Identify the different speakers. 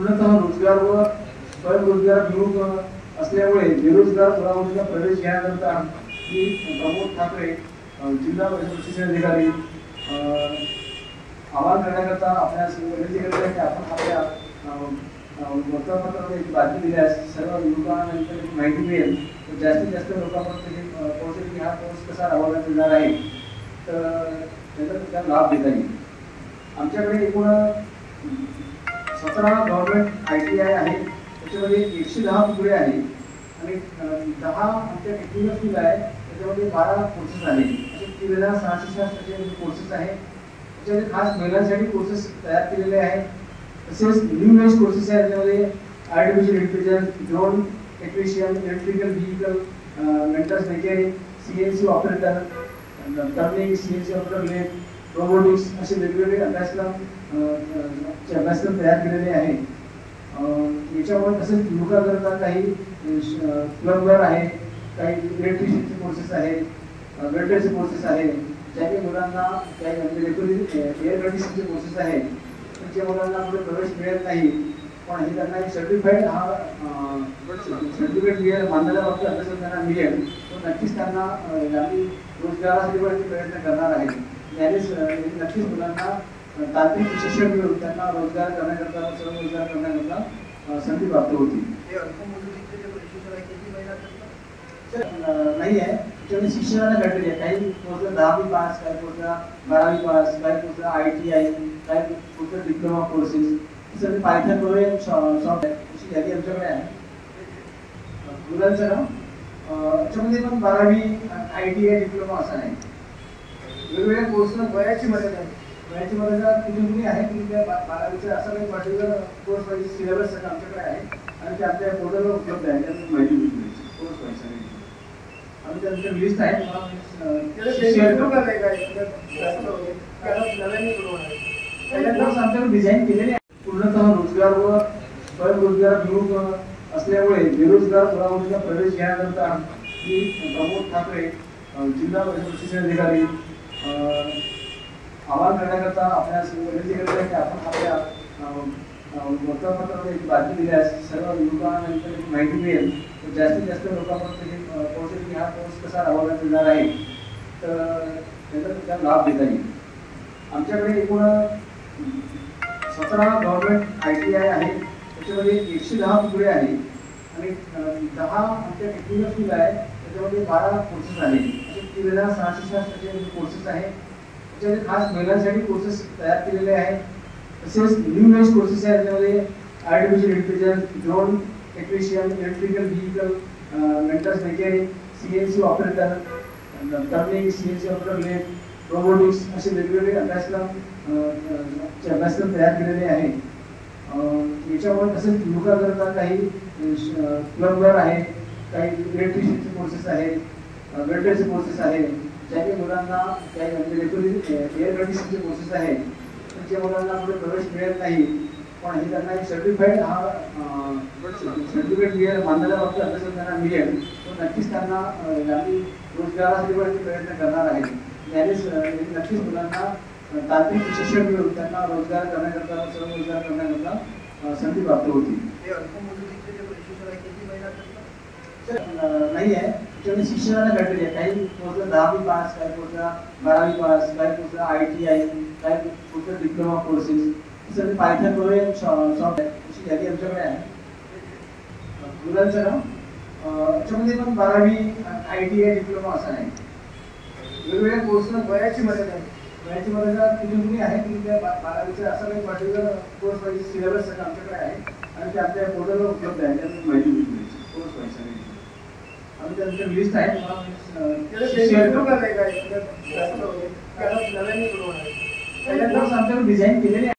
Speaker 1: पूर्णतः रोजगार व स्वयंरोजगार असल्यामुळे बेरोजगार मुलामुलींना प्रवेश घेण्याकरता मी प्रमोद ठाकरे जिल्हा परिषद शिक्षणाधिकारी आवाहन करण्याकरता आपल्याला विनंती करत आहे की आपण आपल्या वर्तमानपत्रामध्ये एक बातमी दिल्यास सर्व युवकांना माहिती मिळेल तर जास्तीत जास्त लोकांपर्यंत पोहोचेल की हा कोर्स कसा राबवण्यात येणार आहे तर त्याचा लाभ घेता येईल. आमच्याकडे एकूण 17 गव्हर्नमेंट ITI आहेत. त्याच्यामध्ये 110 तुकडे आहेत आणि 10 आमच्या टेक्निकल स्कूल आहे. त्याच्यामध्ये 12 कोर्सेस आहेत. असे 3660 कोर्सेस आहेत. त्याच्यामध्ये खास महिलांसाठी कोर्सेस तयार केलेले आहेत. तसेच न्यू एज कोर्सेस आहेत. त्याच्यामध्ये artificial intelligence, drone technician, electrical vehicle, maintenance mechanic, CNC operator, turning, CNC operator, robotics असे वेगवेगळे अभ्यासक्रम तयार केलेले आहेत. याच्यामुळे तसेच युवकांकरता काही प्लंबर आहे, काही इलेक्ट्रिशियनचे कोर्सेस आहेत, वेल्डरचे कोर्सेस आहेत. ज्या काही मुलांना काही एअर कंडिशनचे कोर्सेस आहेत त्या मुलांना पुढे प्रवेश मिळत नाही पण हे त्यांना एक सर्टिफिकेट मिळेल मानलेल्या बाबतीत अभ्यासक्रम त्यांना मिळेल तो नक्कीच त्यांना आम्ही रोजगारासाठी प्रयत्न करणार आहे. नक्कीच मुलांना तांत्रिक प्रशिक्षण मिळून त्यांना रोजगार करण्याकरता स्वयंरोजगार करण्याकरता संधी प्राप्त होती. नाही आहे त्याच्यामध्ये शिक्षणाला घडलेली आहे. काही कोर्सला 10वी पास, काही कोर्सला 12वी पास, काही कोर्सला ITI, काही कोर्सला डिप्लोमा कोर्सेस सगळे पायथन वगैरे अशी यादी आमच्याकडे आहे. मुलांचं नाव याच्यामध्ये पण 12वी ITI डिप्लोमा असं नाही. वेगवेगळ्या कोर्सला वयाची मर्यादा आहे. वयाची मर्यादा कुठे आहे की त्या 12वीचं असं काही पर्टिक्युलर कोर्स पाहिजे सिलेबस आमच्याकडे आहे आणि ते आपल्या पोर्टलवर उपलब्ध आहे. त्यात माहिती मिळते कोर्स पाहिजे आम्ही त्यांचं लिस्ट आहे आमच्याकडे डिझाईन केलेले आहे. पूर्णतः रोजगार व स्वयंरोजगार असल्यामुळे बेरोजगार मुलामुलींना प्रवेश घेण्याकरता मी प्रमोद ठाकरे जिल्हा परिषद शिक्षणाधिकारी आवाहन करण्याकरता आपल्याला विनंती करत आहे की आपण आपल्या वर्तमानपत्रामध्ये एक बातमी दिल्यास सर्व युवकांना माहिती मिळेल तर जास्तीत जास्त लोकांपर्यंत पोहोचेल की हा कोर्स कसा राबवण्यात येणार आहे तर त्याचा लाभ घेता येईल. आमच्याकडे एकूण 17 गव्हर्नमेंट ITI आहेत. त्याच्यामध्ये 110 तुकडे आहेत आणि 10 आमच्या टेक्निकल स्कूल आहे. त्याच्यामध्ये 12 कोर्सेस आहेत. असे 3660 कोर्सेस आहेत. त्याच्यामध्ये खास महिलांसाठी कोर्सेस तयार केलेले आहेत. तसेच न्यू एज कोर्सेस आहेत. त्याच्यामध्ये artificial intelligence, drone technician, electrical vehicle, maintenance mechanic, CNC operator, turning, CNC operator, robotics असे वेगवेगळे अभ्यासक्रम तयार केलेले आहेत. याच्यामुळे तसेच युवकांकरता काही प्लंबर आहे, काही इलेक्ट्रिशियनचे कोर्सेस आहेत, वेल्डरचे कोर्सेस आहेत. ज्या काही मुलांना काही एअर कंडिशनचे कोर्सेस आहेत त्या मुलांना पुढे प्रवेश मिळत नाही पण हे त्यांना एक सर्टिफिकेट मिळेल मानलेल्या बाबतीत अभ्यासक्रम त्यांना मिळेल तो नक्कीच त्यांना आम्ही रोजगारासाठी प्रयत्न करणार आहे. नक्कीच मुलांना तांत्रिक प्रशिक्षण मिळून त्यांना रोजगार करण्याकरता स्वयंरोजगार करण्याकरता संधी प्राप्त होती. नाही आहे त्याच्यामध्ये शिक्षणाला घडलेली आहे. काही कोर्सला 10वी पास, काही कोर्सला 12वी पास, काही कोर्सला ITI, काही कोर्सला डिप्लोमा कोर्सेस सगळे पायथन वगैरे अशी यादी आमच्याकडे आहे. मुलांचं नाव याच्यामध्ये पण 12वी ITI डिप्लोमा असं नाही. वेगवेगळ्या कोर्सला वयाची मर्यादा आहे. वयाची मर्यादा कुठे आहे की त्या 12वीचं असं काही पर्टिक्युलर कोर्स पाहिजे सिलेबस आमच्याकडे आहे आणि ते आपल्या पोर्टलवर उपलब्ध आहे. त्यात माहिती मिळते कोर्स पाहिजे आम्ही त्यांचं लिस्ट आहे आमच्याकडे डिझाईन केलेले आहे.